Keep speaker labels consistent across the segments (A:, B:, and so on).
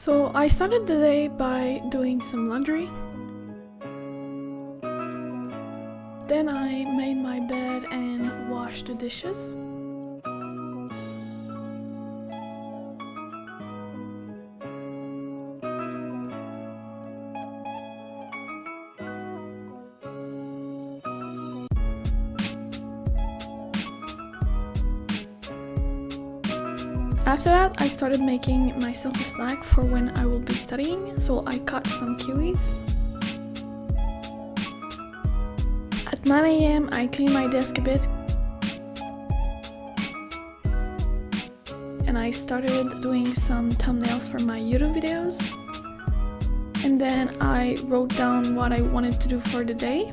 A: So I started the day by doing some laundry. Then I made my bed and washed the dishes. After that, I started making myself a snack for when I will be studying, so I cut some kiwis. At 9 AM, I cleaned my desk a bit and I started doing some thumbnails for my YouTube videos. And then I wrote down what I wanted to do for the day.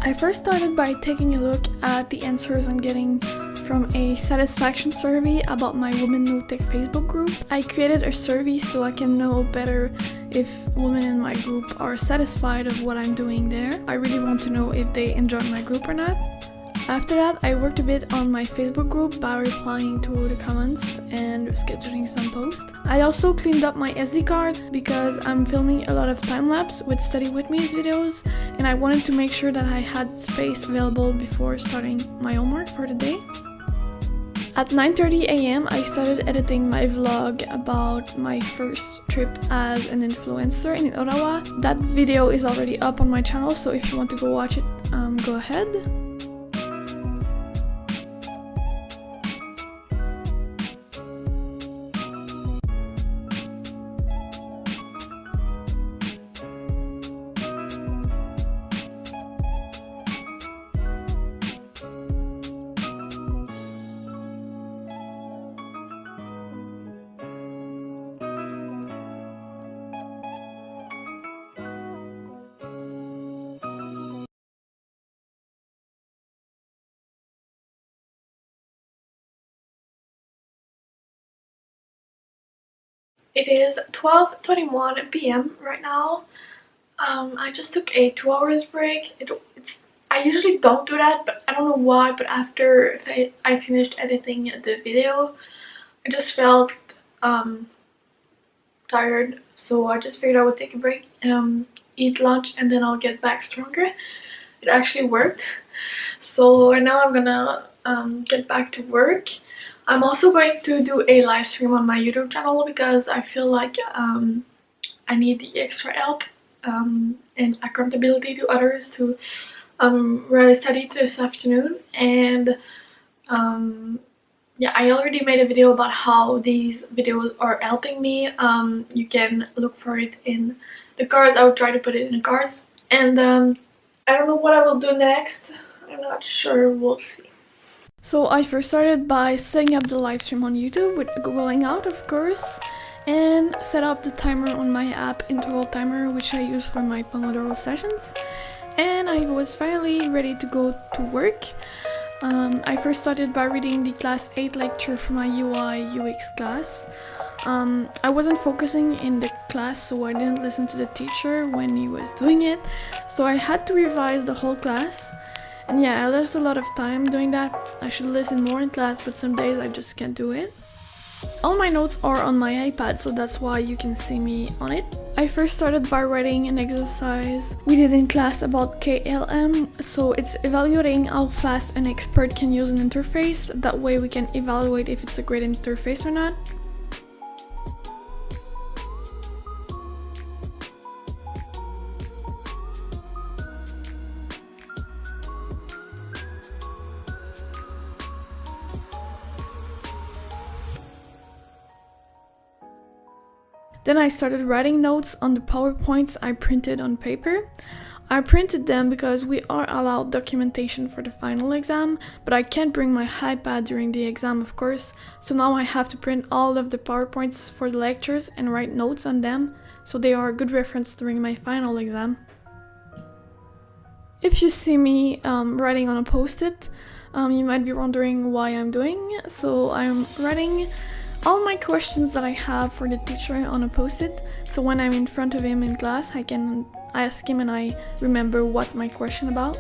A: I first started by taking a look at the answers I'm getting from a satisfaction survey about my Women Who Tech Facebook group. I created a survey so I can know better if women in my group are satisfied of what I'm doing there. I really want to know if they enjoy my group or not. After that, I worked a bit on my Facebook group by replying to the comments and scheduling some posts. I also cleaned up my SD card because I'm filming a lot of time-lapse with Study With Me's videos, and I wanted to make sure that I had space available before starting my homework for the day. At 9:30 AM, I started editing my vlog about my first trip as an influencer in Ottawa. That video is already up on my channel, so if you want to go watch it, go ahead. It is 12:21 PM right now. I just took a 2 hours break. I usually don't do that, but I don't know why, but after I finished editing the video, I just felt tired, so I just figured I would take a break, eat lunch, and then I'll get back stronger. It actually worked. So right now I'm gonna get back to work. I'm also going to do a live stream on my YouTube channel because I feel like I need the extra help and accountability to others to really study this afternoon. And yeah, I already made a video about how these videos are helping me. You can look for it in the cards. I will try to put it in the cards. And I don't know what I will do next. I'm not sure. We'll see. So I first started by setting up the live stream on YouTube with Google Hangout, of course, and set up the timer on my app IntervalTimer, which I use for my Pomodoro sessions. And I was finally ready to go to work. I first started by reading the class 8 lecture for my UI UX class. I wasn't focusing in the class, so I didn't listen to the teacher when he was doing it, so I had to revise the whole class. And yeah, I lost a lot of time doing that. I should listen more in class, but some days I just can't do it. All my notes are on my iPad, so that's why you can see me on it. I first started by writing an exercise we did in class about KLM, so it's evaluating how fast an expert can use an interface. That way we can evaluate if it's a great interface or not. Then I started writing notes on the PowerPoints I printed on paper. I printed them because we are allowed documentation for the final exam, but I can't bring my iPad during the exam, of course, so now I have to print all of the PowerPoints for the lectures and write notes on them, so they are a good reference during my final exam. If you see me writing on a post-it, you might be wondering why I'm doing. So I'm writing all my questions that I have for the teacher on a post-it, so when I'm in front of him in class I can ask him and I remember what's my question about.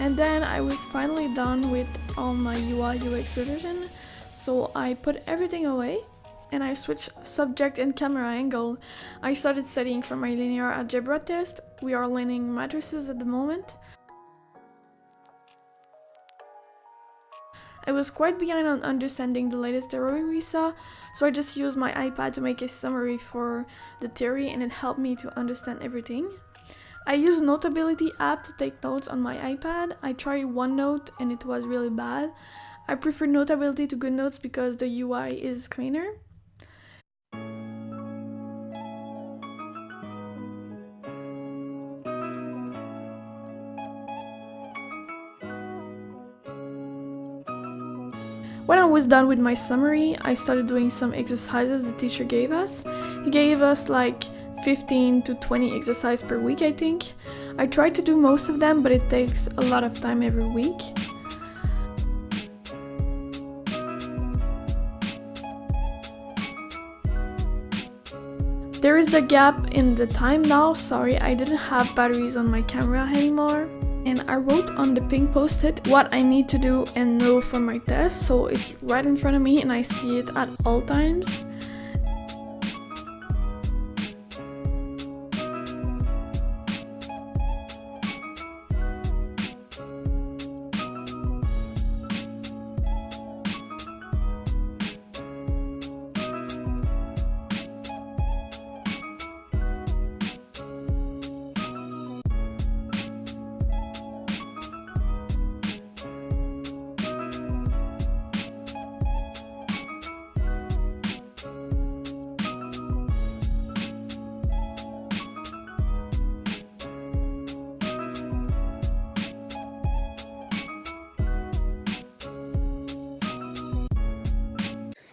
A: And then I was finally done with all my UI UX revision, so I put everything away and I switched subject and camera angle. I started studying for my linear algebra test. We are learning matrices at the moment. I was quite behind on understanding the latest theory we saw, so I just used my iPad to make a summary for the theory and it helped me to understand everything. I use Notability app to take notes on my iPad. I tried OneNote and it was really bad. I prefer Notability to GoodNotes because the UI is cleaner. When I was done with my summary, I started doing some exercises the teacher gave us. He gave us like 15 to 20 exercises per week, I think. I tried to do most of them, but it takes a lot of time every week. There is the gap in the time now. Sorry, I didn't have batteries on my camera anymore. And I wrote on the pink post-it what I need to do and know for my test, so it's right in front of me and I see it at all times.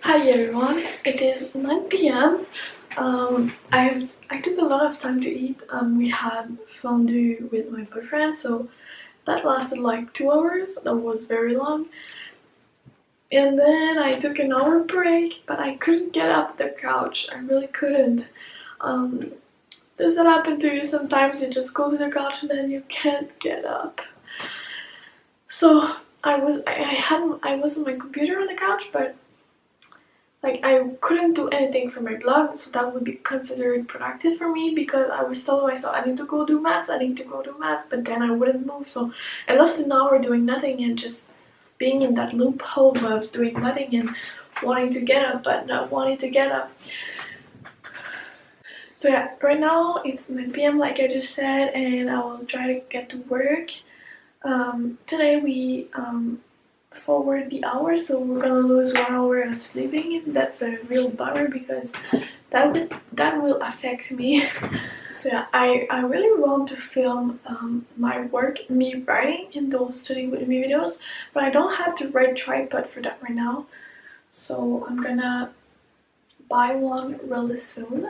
A: Hi everyone, it is 9 p.m. I took a lot of time to eat. We had fondue with my boyfriend, so that lasted like 2 hours. That was very long. And then I took an hour break, but I couldn't get up the couch. I really couldn't. Does that happen to you sometimes? You just go to the couch and then you can't get up. So I was on my computer on the couch, but like I couldn't do anything for my blog, so that would be considered productive for me because I was telling myself I need to go do maths, but then I wouldn't move, so I lost an hour doing nothing and just being in that loophole of doing nothing and wanting to get up but not wanting to get up. So yeah, right now it's 9 p.m. like I just said, and I will try to get to work. Today we forward the hours, so we're gonna lose 1 hour of sleeping. That's a real bummer because that will affect me. So yeah, I really want to film my work, me writing in those study with me videos, but I don't have the right tripod for that right now, so I'm gonna buy one really soon.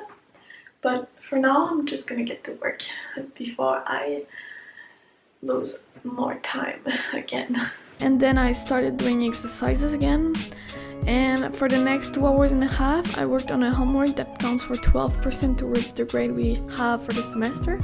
A: But for now I'm just gonna get to work before I lose more time again. And then I started doing exercises again, and for the next 2 hours and a half I worked on a homework that counts for 12% towards the grade we have for the semester.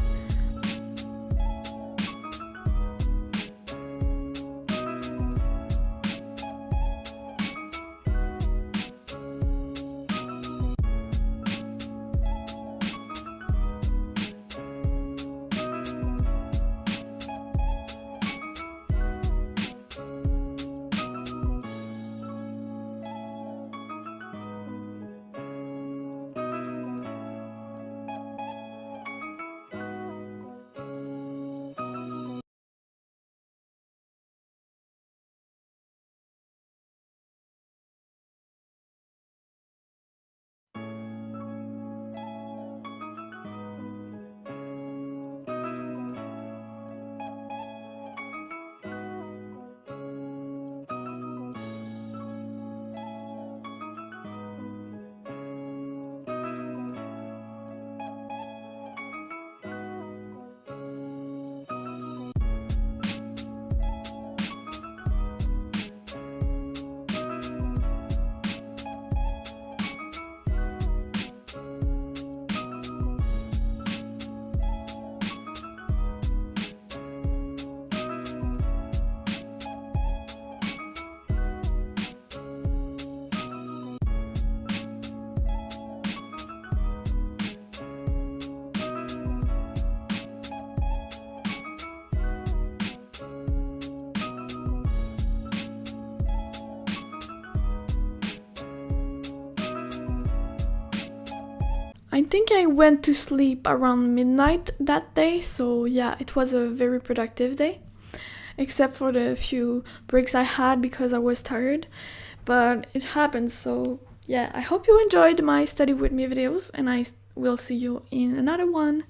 A: I think I went to sleep around midnight that day, so yeah, it was a very productive day, except for the few breaks I had because I was tired, but it happened. So yeah, I hope you enjoyed my study with me videos, and I will see you in another one.